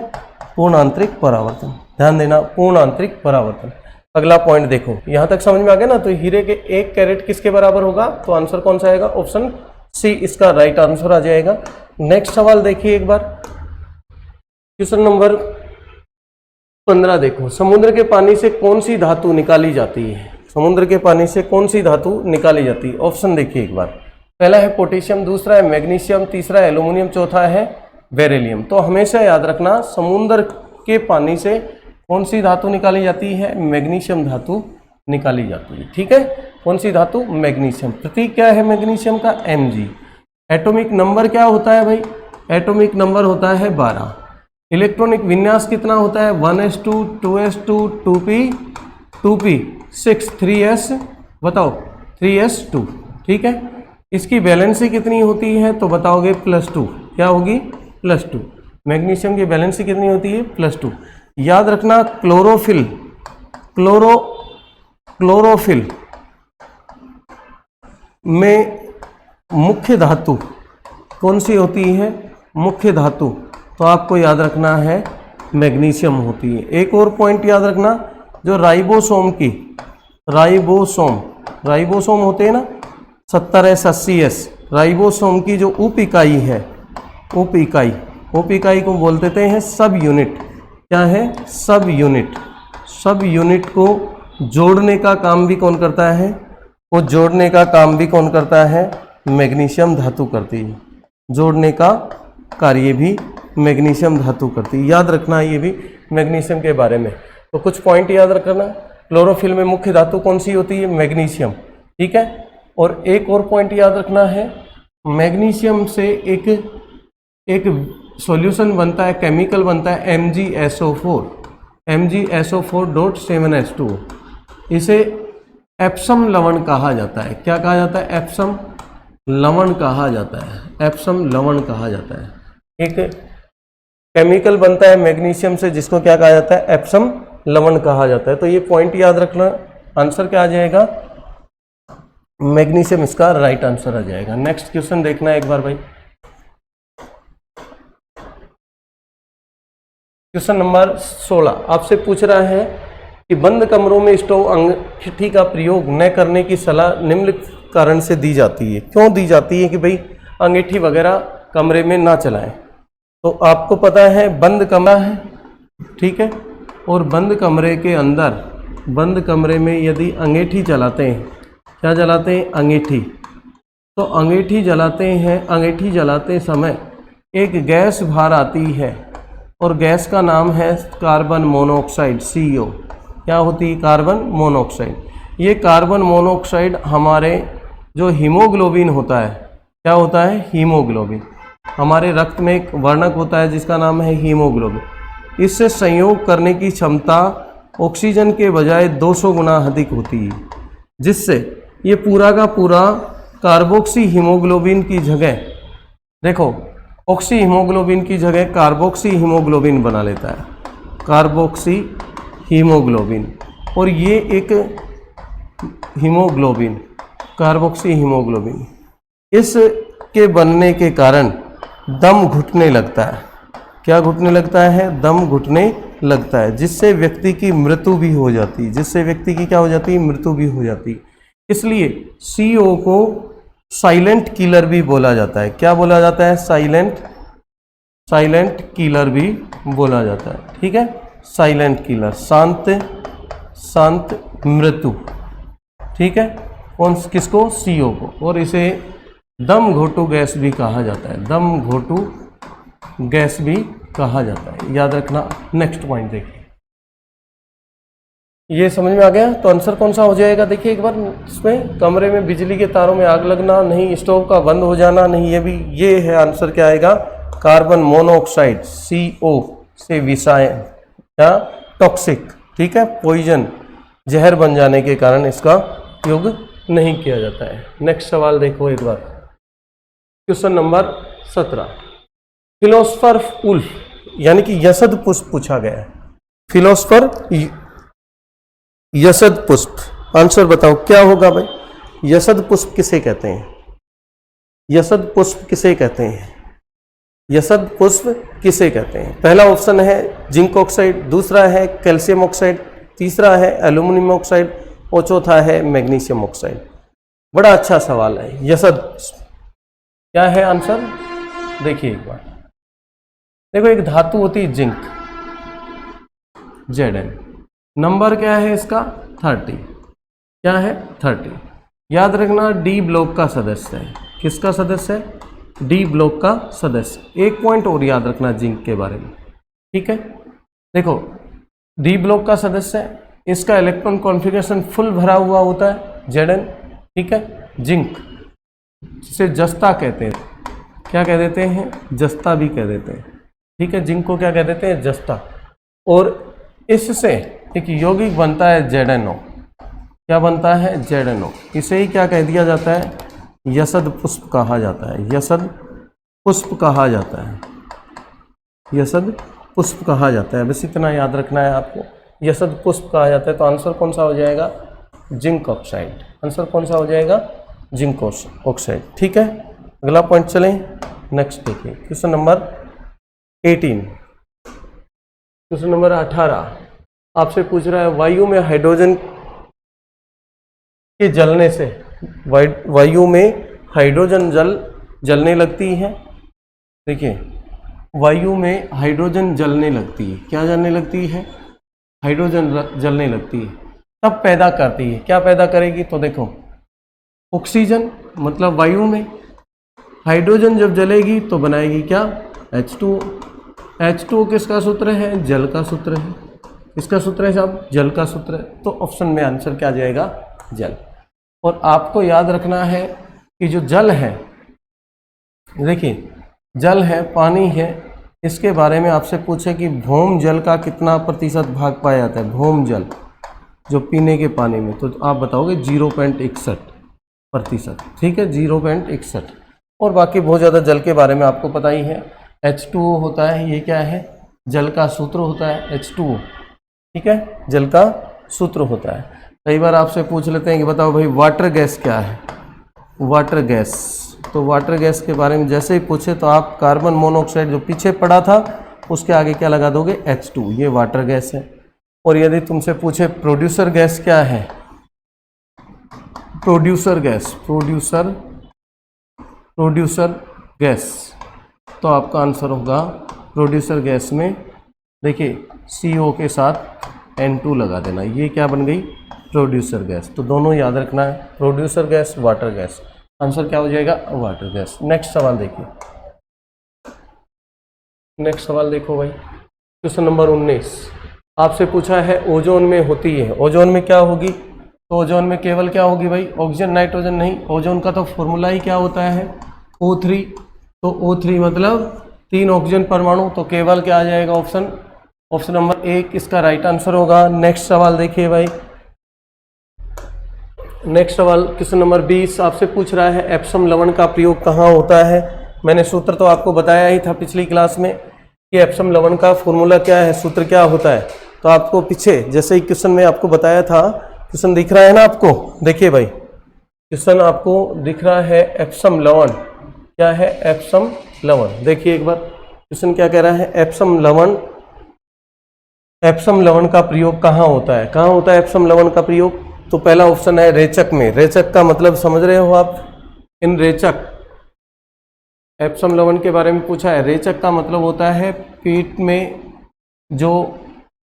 पूर्ण आंतरिक परावर्तन। ध्यान देना, पूर्ण आंतरिक परावर्तन। अगला पॉइंट देखो, यहां तक समझ में आ गया ना? तो हीरे के 1 कैरेट किसके बराबर होगा? तो आंसर कौन सा आएगा? ऑप्शन सी इसका राइट आंसर आ जाएगा। नेक्स्ट सवाल देखिए एक बार, क्वेश्चन नंबर 15 देखो, समुद्र के पानी से कौन सी धातु निकाली जाती है? समुद्र के पानी से कौन सी धातु निकाली जाती है? ऑप्शन देखिए एक बार। पहला है पोटेशियम, दूसरा है मैग्नीशियम, तीसरा है एल्यूमिनियम, चौथा है बेरिलियम। तो हमेशा याद रखना, समुद्र के पानी से कौन सी धातु निकाली जाती है? मैग्नीशियम धातु निकाली जाती है। ठीक है, कौन सी धातु? मैग्नीशियम। प्रतीक क्या है मैग्नीशियम का? Mg। एटॉमिक नंबर क्या होता है भाई? एटॉमिक नंबर होता है 12। इलेक्ट्रॉनिक विन्यास कितना होता है? 1s2 2s2 2p 6 3s, बताओ 3s2। ठीक है, इसकी वैलेंसी कितनी होती है? तो बताओगे +2। क्या होगी? +2। मैग्नीशियम की वैलेंसी कितनी होती है? +2। याद रखना, क्लोरोफिल में मुख्य धातु कौन सी होती है? मुख्य धातु तो आपको याद रखना है मैग्नीशियम होती है। एक और पॉइंट याद रखना, जो राइबोसोम होते हैं ना, 70s 80s, राइबोसोम की जो उप इकाई है, उप इकाई को बोल देते हैं सब यूनिट। क्या है? सब यूनिट को जोड़ने का काम भी कौन करता है? वो जोड़ने का काम भी कौन करता है? मैग्नीशियम धातु करती है। जोड़ने का कार्य भी मैग्नीशियम धातु करती है। याद रखना ये भी मैग्नीशियम के बारे में। तो कुछ पॉइंट याद रखना, क्लोरोफिल में मुख्य धातु कौन सी होती है? मैग्नीशियम। ठीक है, और एक और पॉइंट याद रखना है, मैग्नीशियम से एक सॉल्यूशन बनता है, केमिकल बनता है MgSO4, MgSO4.7H2। इसे एप्सम लवण कहा जाता है। क्या कहा जाता है? एप्सम लवण कहा जाता है, एप्सम लवण कहा जाता है। एक केमिकल बनता है मैग्नीशियम से जिसको क्या कहा जाता है? एप्सम लवण कहा जाता है। तो ये पॉइंट याद रखना। आंसर क्या आ जाएगा? मैग्नीशियम इसका राइट आंसर आ जाएगा। नेक्स्ट क्वेश्चन देखना एक बार भाई। क्वेश्चन नंबर 16 आपसे पूछ रहा है कि बंद कमरों में स्टोव अंगीठी का प्रयोग न करने की सलाह निम्नलिखित कारण से दी जाती है। क्यों दी जाती है कि भाई अंगीठी वगैरह कमरे में ना चलाएं? तो आपको पता है बंद कमरा है, ठीक है, और बंद कमरे के अंदर, बंद कमरे में यदि अंगीठी जलाते हैं, क्या जलाते हैं? अंगीठी। तो अंगीठी जलाते हैं, अंगीठी जलाते समय एक गैस बाहर आती है और गैस का नाम है कार्बन मोनोऑक्साइड, CO। क्या होती है? Carbon monoxide. ये कार्बन मोनोऑक्साइड हमारे जो हीमोग्लोबिन होता है, क्या होता है? हीमोग्लोबिन। हमारे रक्त में एक वर्णक होता है जिसका नाम है हीमोग्लोबिन। इससे संयोग करने की क्षमता ऑक्सीजन के बजाय 200 गुना अधिक होती है, जिससे ये पूरा का पूरा कार्बोक्सी हीमोग्लोबिन की जगह, देखो, ऑक्सी हीमोग्लोबिन की जगह कार्बोक्सी हीमोग्लोबिन बना लेता है, कार्बोक्सी हीमोग्लोबिन। और ये एक हीमोग्लोबिन, कार्बोक्सी हीमोग्लोबिन, इसके बनने के कारण दम घुटने लगता है। क्या घुटने लगता है? दम घुटने लगता है, जिससे व्यक्ति की मृत्यु भी हो जाती है, जिससे व्यक्ति की क्या हो जाती है? मृत्यु भी हो जाती है। इसलिए CO को साइलेंट किलर भी बोला जाता है। क्या बोला जाता है? साइलेंट किलर भी बोला जाता है। ठीक है, साइलेंट किलर, शांत मृत्यु। ठीक है, कौन किसको? CO को। और इसे दम घोटू गैस भी कहा जाता है, दम घोटू गैस भी कहा जाता है, याद रखना। नेक्स्ट पॉइंट देखिए, ये समझ में आ गया? तो आंसर कौन सा हो जाएगा? देखिए एक बार इसमें, कमरे में बिजली के तारों में आग लगना नहीं, स्टोव का बंद हो जाना नहीं, ये है आंसर। क्या आएगा? कार्बन मोनोऑक्साइड, CO से विषायन या टॉक्सिक, ठीक है, पॉइजन, जहर बन जाने के कारण इसका उपयोग नहीं किया जाता है। नेक्स्ट सवाल देखो एक बार, क्वेश्चन नंबर 17। फिलोसफर उल्फ यानी कि यसद पुष्प पूछा गया है। फिलोसफर यसद पुष्प, आंसर बताओ क्या होगा भाई? यसद पुष्प किसे कहते हैं? यसद पुष्प किसे कहते हैं? यसद पुष्प किसे कहते हैं? पहला ऑप्शन है जिंक ऑक्साइड, दूसरा है कैल्शियम ऑक्साइड, तीसरा है एल्यूमिनियम ऑक्साइड और चौथा है मैग्नीशियम ऑक्साइड। बड़ा अच्छा सवाल है। यसद क्या है आंसर? देखिए एक बार, देखो एक धातु होती है जिंक, Zn, नंबर क्या है इसका? 30। क्या है? 30। याद रखना डी ब्लॉक का सदस्य है। किसका सदस्य है? डी ब्लॉक का सदस्य। एक पॉइंट और याद रखना जिंक के बारे में, ठीक है। देखो डी ब्लॉक का सदस्य है, इसका इलेक्ट्रॉन कॉन्फ़िगरेशन फुल भरा हुआ होता है Zn, ठीक है। जिंक जिसे जस्ता कहते हैं, क्या कह देते हैं? जस्ता भी कह देते हैं, ठीक है। जिंक को क्या कह देते हैं? जस्ता। और इससे एक यौगिक बनता है ZnO। क्या बनता है? ZnO। इसे ही क्या कह दिया जाता है? यसद पुष्प कहा जाता है, यसद पुष्प कहा जाता है, यसद पुष्प कहा जाता है। बस इतना याद रखना है आपको, यसद पुष्प कहा जाता है। तो आंसर कौन सा हो जाएगा? Zinc oxide. आंसर कौन सा हो जाएगा? जिंक ऑक्साइड, ठीक है। अगला पॉइंट चलें, नेक्स्ट देखिए, क्वेश्चन नंबर 18। क्वेश्चन नंबर 18 आपसे पूछ रहा है वायु में हाइड्रोजन के जलने से, वायु में हाइड्रोजन जलने लगती है। देखिए वायु में हाइड्रोजन जलने लगती है। क्या जलने लगती है? हाइड्रोजन जलने लगती है, तब पैदा करती है। क्या पैदा करेगी? तो देखो ऑक्सीजन, मतलब वायु में हाइड्रोजन जब जलेगी तो बनाएगी क्या? H2O। H2O किसका सूत्र है? जल का सूत्र है। किसका सूत्र है साहब? जल का सूत्र है। तो ऑप्शन में आंसर क्या आ जाएगा? जल। और आपको याद रखना है कि जो जल है, देखिए जल है, पानी है, इसके बारे में आपसे पूछे कि भौम जल का कितना प्रतिशत भाग पाया जाता है, भौम जल जो पीने के पानी में, तो आप बताओगे 0.61%। ठीक है, 0.61। और बाकी बहुत ज़्यादा जल के बारे में आपको पता ही है। H2O होता है, ये क्या है? जल का सूत्र होता है H2O। ठीक है, जल का सूत्र होता है। कई बार आपसे पूछ लेते हैं कि बताओ भाई वाटर गैस क्या है? वाटर गैस, तो वाटर गैस के बारे में जैसे ही पूछे तो आप कार्बन मोनोऑक्साइड जो पीछे पड़ा था उसके आगे क्या लगा दोगे? H2, ये वाटर गैस है। और यदि तुमसे पूछे प्रोड्यूसर गैस क्या है? प्रोड्यूसर गैस, प्रोड्यूसर गैस, तो आपका आंसर होगा प्रोड्यूसर गैस में देखिए CO के साथ N2 लगा देना, ये क्या बन गई? Producer gas. तो दोनों याद रखना है, producer gas, water gas. Answer क्या हो जाएगा? Water gas. नेक्स्ट सवाल देखिए, नेक्स्ट सवाल देखो भाई, क्वेश्चन नंबर 19 आपसे पूछा है ओजोन में होती है। ओजोन में क्या होगी? तो ओजोन में केवल क्या होगी भाई? ऑक्सीजन, नाइट्रोजन नहीं। ओजोन का तो फॉर्मूला ही क्या होता है? O3। तो O3 मतलब 3 ऑक्सीजन परमाणु, तो केवल क्या आ जाएगा? ऑप्शन नंबर 1 इसका राइट आंसर होगा। नेक्स्ट सवाल देखिए भाई, नेक्स्ट सवाल क्वेश्चन नंबर 20 आपसे पूछ रहा है एप्सम लवण का प्रयोग कहाँ होता है। मैंने सूत्र तो आपको बताया ही था पिछली क्लास में कि एप्सम लवण का फॉर्मूला क्या है, सूत्र क्या होता है। तो आपको पीछे जैसे ही क्वेश्चन में आपको बताया था, क्वेश्चन दिख रहा है ना आपको? देखिए भाई, क्वेश्चन आपको दिख रहा है एप्सम लवण क्या है? एप्सम लवण। देखिए एक बार क्वेश्चन क्या कह रहा है? एप्सम लवण, एप्सम लवण का प्रयोग कहाँ होता है? कहाँ होता है एप्सम लवण का प्रयोग? तो पहला ऑप्शन है रेचक में। रेचक का मतलब समझ रहे हो आप? इन रेचक, एप्सम लवण के बारे में पूछा है। रेचक का मतलब होता है पेट में, जो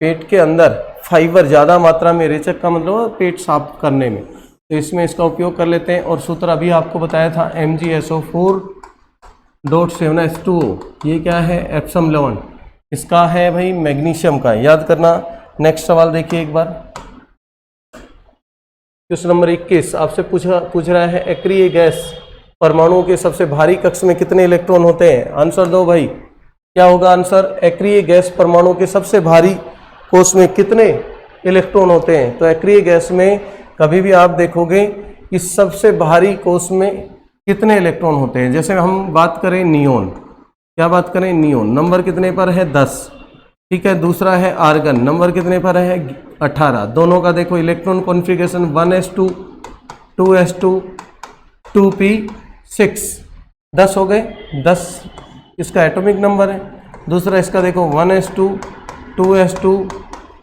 पेट के अंदर फाइबर ज़्यादा मात्रा में, रेचक का मतलब पेट साफ करने में, तो इसमें इसका उपयोग कर लेते हैं। और सूत्र अभी आपको बताया था MgSO4.7H2O, ये क्या है? एप्सम लवण। इसका है भाई मैग्नीशियम का, याद करना। नेक्स्ट सवाल देखिए एक बार, क्वेश्चन नंबर 21 आपसे पूछ रहा है अक्रिय गैस परमाणुओं के सबसे भारी कक्ष में कितने इलेक्ट्रॉन होते हैं? आंसर दो भाई, क्या होगा आंसर? अक्रिय गैस परमाणुओं के सबसे भारी कोष में कितने इलेक्ट्रॉन होते हैं? तो अक्रिय गैस में कभी भी आप देखोगे कि सबसे भारी कोष में कितने इलेक्ट्रॉन होते हैं। जैसे हम बात करें नियोन, क्या बात करें? नियोन नंबर कितने पर है? 10। ठीक है, दूसरा है आर्गन, नंबर कितने पर है? 18। दोनों का देखो electron configuration 1s2, 2s2, 2p6, 10 हो गए। 10 इसका एटॉमिक नंबर है। दूसरा इसका देखो 1s2, 2s2,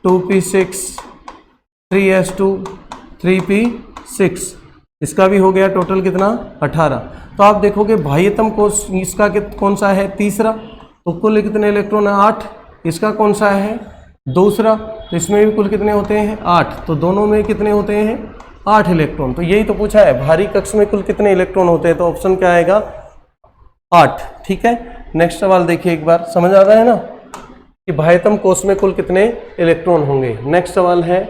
2p6, 3s2, 3p6, इसका भी हो गया टोटल कितना? 18। तो आप देखोगे भारीतम कोष इसका कौन सा है? तीसरा। तो कुल कितने इलेक्ट्रॉन है? 8। इसका कौन सा है? दूसरा। तो इसमें भी कुल कितने होते हैं? 8। तो दोनों में कितने होते हैं? 8 इलेक्ट्रॉन। तो यही तो पूछा है, भारी कक्ष में कुल कितने इलेक्ट्रॉन होते हैं? तो ऑप्शन क्या आएगा? 8। ठीक है, नेक्स्ट सवाल देखिए एक बार, समझ आ रहा है ना कि भारीतम कोष में कुल कितने इलेक्ट्रॉन होंगे। नेक्स्ट सवाल है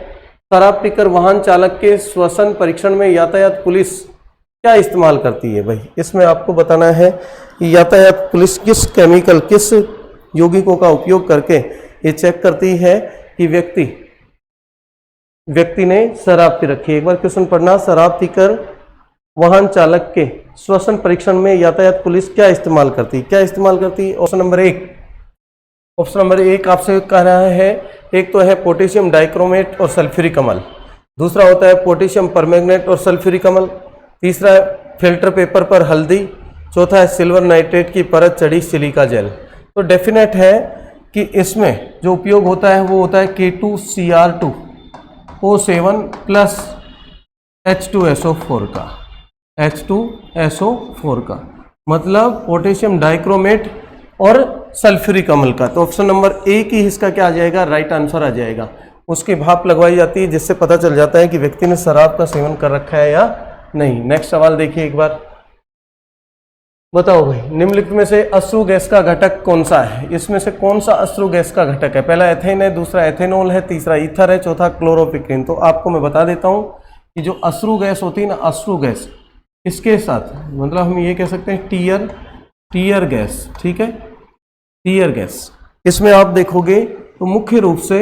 शराब पीकर वाहन चालक के श्वसन परीक्षण में यातायात पुलिस क्या इस्तेमाल करती है? भाई इसमें आपको बताना है कि यातायात पुलिस किस केमिकल, किस यौगिकों का उपयोग करके ये चेक करती है कि व्यक्ति ने शराब पी रखी है। एक बार क्वेश्चन पढ़ना, शराब पीकर वाहन चालक के श्वसन परीक्षण में यातायात पुलिस क्या इस्तेमाल करती है? क्या इस्तेमाल करती है? ऑप्शन नंबर 1, ऑप्शन नंबर 1 आपसे कह रहा है, एक तो है पोटेशियम डाइक्रोमेट और सल्फ्यूरिक अम्ल, दूसरा होता है पोटेशियम परमैंगनेट और सल्फ्यूरिक अम्ल, तीसरा है फिल्टर पेपर पर हल्दी, चौथा है सिल्वर नाइट्रेट की परत चढ़ी सिलिका जेल। तो डेफिनेट है कि इसमें जो उपयोग होता है वो होता है K2Cr2O7 प्लस H2SO4 का, H2SO4 का मतलब पोटेशियम डाइक्रोमेट और सल्फ्यूरिक अम्ल का। तो ऑप्शन नंबर 1 ही इसका क्या आ जाएगा? राइट आंसर आ जाएगा। उसकी भाप लगवाई जाती है जिससे पता चल जाता है कि व्यक्ति ने शराब का सेवन कर रखा है या नहीं। नेक्स्ट सवाल देखिए एक बार, बताओ भाई, निम्नलिखित में से अश्रु गैस का घटक कौन सा है? इसमें से कौन सा अश्रु गैस का घटक है? पहला एथेन है, दूसरा एथेनॉल है, तीसरा ईथर है, चौथा क्लोरोपिक्रीन। तो आपको मैं बता देता हूं कि जो अश्रु गैस होती है ना, अश्रु गैस, इसके साथ मतलब हम ये कह सकते हैं टीयर गैस, ठीक है, टीयर गैस। इसमें आप देखोगे तो मुख्य रूप से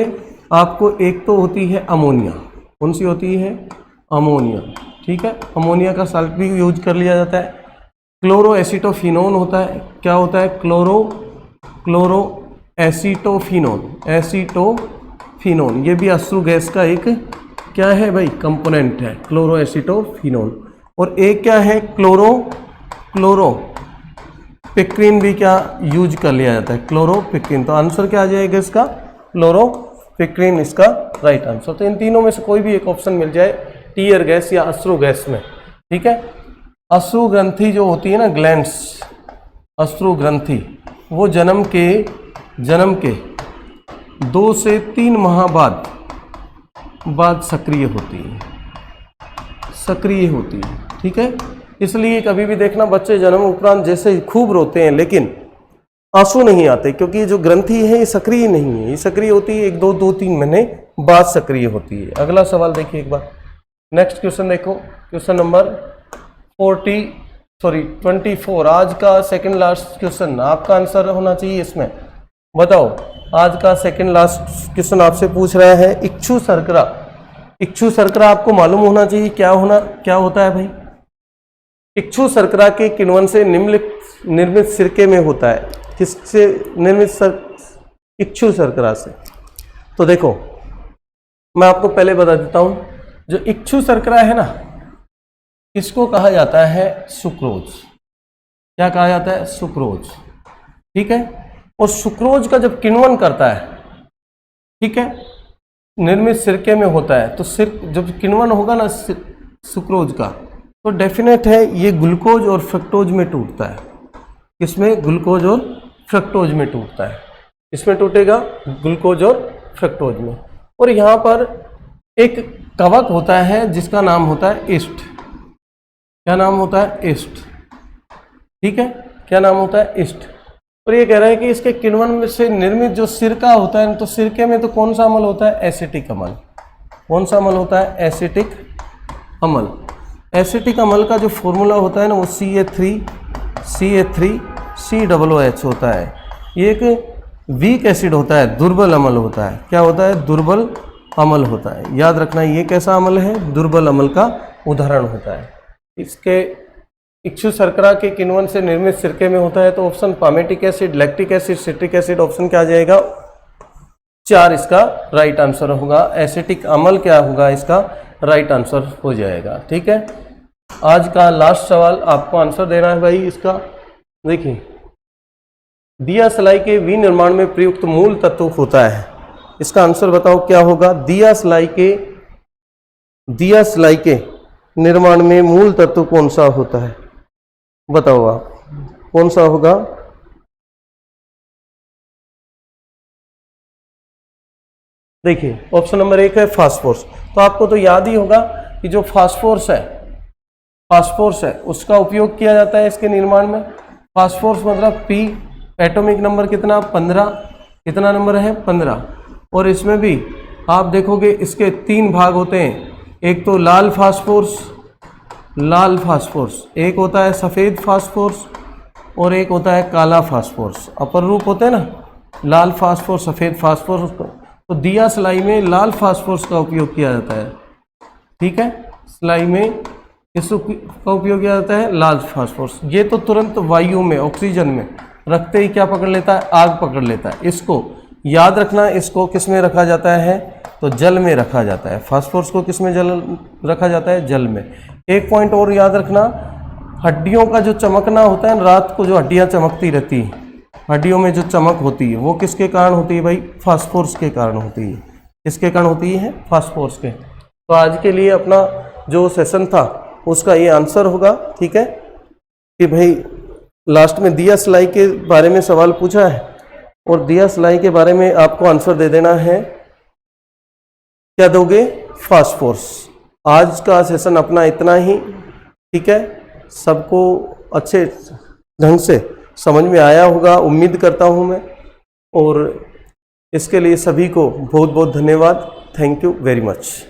आपको एक तो होती है अमोनिया। कौन सी होती है? अमोनिया, ठीक है। अमोनिया का साल्ट भी यूज कर लिया जाता है। क्लोरो एसिटोफिनोन होता है। क्या होता है? क्लोरो एसिटोफिनोन, ये भी अश्रु गैस का एक क्या है भाई? कंपोनेंट है, क्लोरो एसिटोफिनोन। और एक क्या है? क्लोरोपिक्रीन भी क्या यूज कर लिया जाता है? क्लोरोपिक्रीन। तो आंसर क्या आ जाएगा इसका? क्लोरोपिक्रीन इसका राइट आंसर। तो इन तीनों में से कोई भी एक ऑप्शन मिल जाए टीयर गैस या अश्रु गैस में, ठीक है। अश्रु ग्रंथि जो होती है ना, ग्लैंड्स, अश्रु ग्रंथि, वो जन्म के 2 से 3 माह बाद सक्रिय होती है, ठीक है। इसलिए कभी भी देखना बच्चे जन्म उपरांत जैसे खूब रोते हैं लेकिन आंसू नहीं आते, क्योंकि ये जो ग्रंथि है ये सक्रिय नहीं है, ये सक्रिय होती है 2-3 महीने बाद सक्रिय होती है। अगला सवाल देखिए एक बार, नेक्स्ट क्वेश्चन देखो, क्वेश्चन नंबर 24, आज का सेकंड लास्ट क्वेश्चन। आपका आंसर होना चाहिए इसमें। बताओ, आज का सेकंड लास्ट क्वेश्चन आपसे पूछ रहा है इक्षु शर्करा। इक्षु शर्करा आपको मालूम होना चाहिए क्या होता है भाई? इक्षु शर्करा के किण्वन से निर्मित सिरके में होता है। किससे निर्मित? इक्षु शर्करा से। तो देखो मैं आपको पहले बता देता हूं, जो इक्षु शर्करा है ना, इसको कहा जाता है सुक्रोज। क्या कहा जाता है? सुक्रोज, ठीक है। और सुक्रोज का जब किण्वन करता है, ठीक है, निर्मित सिरके में होता है, तो जब किण्वन होगा ना सुक्रोज का, तो डेफिनेट है ये ग्लूकोज और फ्रक्टोज में टूटता है। किसमें? ग्लूकोज और फ्रक्टोज में टूटता है। इसमें टूटेगा ग्लूकोज और फ्रक्टोज में। और यहाँ पर एक कवक होता है जिसका नाम होता है ईस्ट। क्या नाम होता है? ईस्ट, ठीक है। क्या नाम होता है? ईस्ट। और ये कह रहा है कि इसके किण्वन में से निर्मित जो सिरका होता है, तो सिरके में तो कौन सा अम्ल होता है? एसिटिक अम्ल। कौन सा अम्ल होता है? एसिटिक अम्ल। एसिटिक अम्ल का जो फॉर्मूला होता है ना, वो CH3COOH होता है। ये एक वीक एसिड होता है, दुर्बल अम्ल होता है। क्या होता है? दुर्बल अम्ल होता है। याद रखना ये कैसा अम्ल है? दुर्बल अम्ल का उदाहरण होता है। इसके इक्षु शर्करा के किण्वन से निर्मित सिरके में होता है। तो option palmitic acid, lactic acid, citric acid, option क्या आ जाएगा? 4 इसका राइट आंसर होगा। एसिटिक अम्ल क्या होगा? इसका राइट आंसर हो जाएगा, ठीक है। आज का लास्ट सवाल आपको आंसर देना है भाई इसका। देखिए, दिया सलाई के विनिर्माण में प्रयुक्त मूल तत्व होता है। इसका आंसर बताओ क्या होगा? दिया सलाई के निर्माण में मूल तत्व कौन सा होता है? बताओ आप, कौन सा होगा? देखिए, ऑप्शन नंबर 1 है फास्फोरस। तो आपको तो याद ही होगा कि जो फास्फोरस है उसका उपयोग किया जाता है इसके निर्माण में। फास्फोरस मतलब P, एटॉमिक नंबर कितना? 15। कितना नंबर है? 15। और इसमें भी आप देखोगे इसके 3 भाग होते हैं। एक तो लाल फास्फोरस, एक होता है सफ़ेद फास्फोरस और एक होता है काला फास्फोरस। अपर रूप होते हैं ना, लाल फास्फोरस, सफ़ेद फास्फोरस। तो दिया सलाई में लाल फास्फोरस का उपयोग किया जाता है, ठीक है। सलाई में इसका उपयोग किया जाता है लाल फास्फोरस। ये तो तुरंत वायु में, ऑक्सीजन में रखते ही क्या पकड़ लेता है? आग पकड़ लेता है। इसको याद रखना, इसको किस में रखा जाता है? तो जल में रखा जाता है। फास्फोरस को किस में रखा जाता है? जल में। एक पॉइंट और याद रखना, हड्डियों का जो चमकना होता है, रात को जो हड्डियां चमकती रहती हैं, हड्डियों में जो चमक होती है, वो किसके कारण होती है भाई? फास्फोरस के कारण होती है। किसके कारण होती है? फास्फोरस के। तो आज के लिए अपना जो सेशन था उसका ये आंसर होगा, ठीक है, कि भाई लास्ट में दिया सलाई के बारे में सवाल पूछा है और दिया सलाई के बारे में आपको आंसर दे देना है। क्या दोगे? फास्फोरस। आज का सेशन अपना इतना ही, ठीक है। सबको अच्छे ढंग से समझ में आया होगा, उम्मीद करता हूँ मैं। और इसके लिए सभी को बहुत बहुत धन्यवाद। Thank you very much.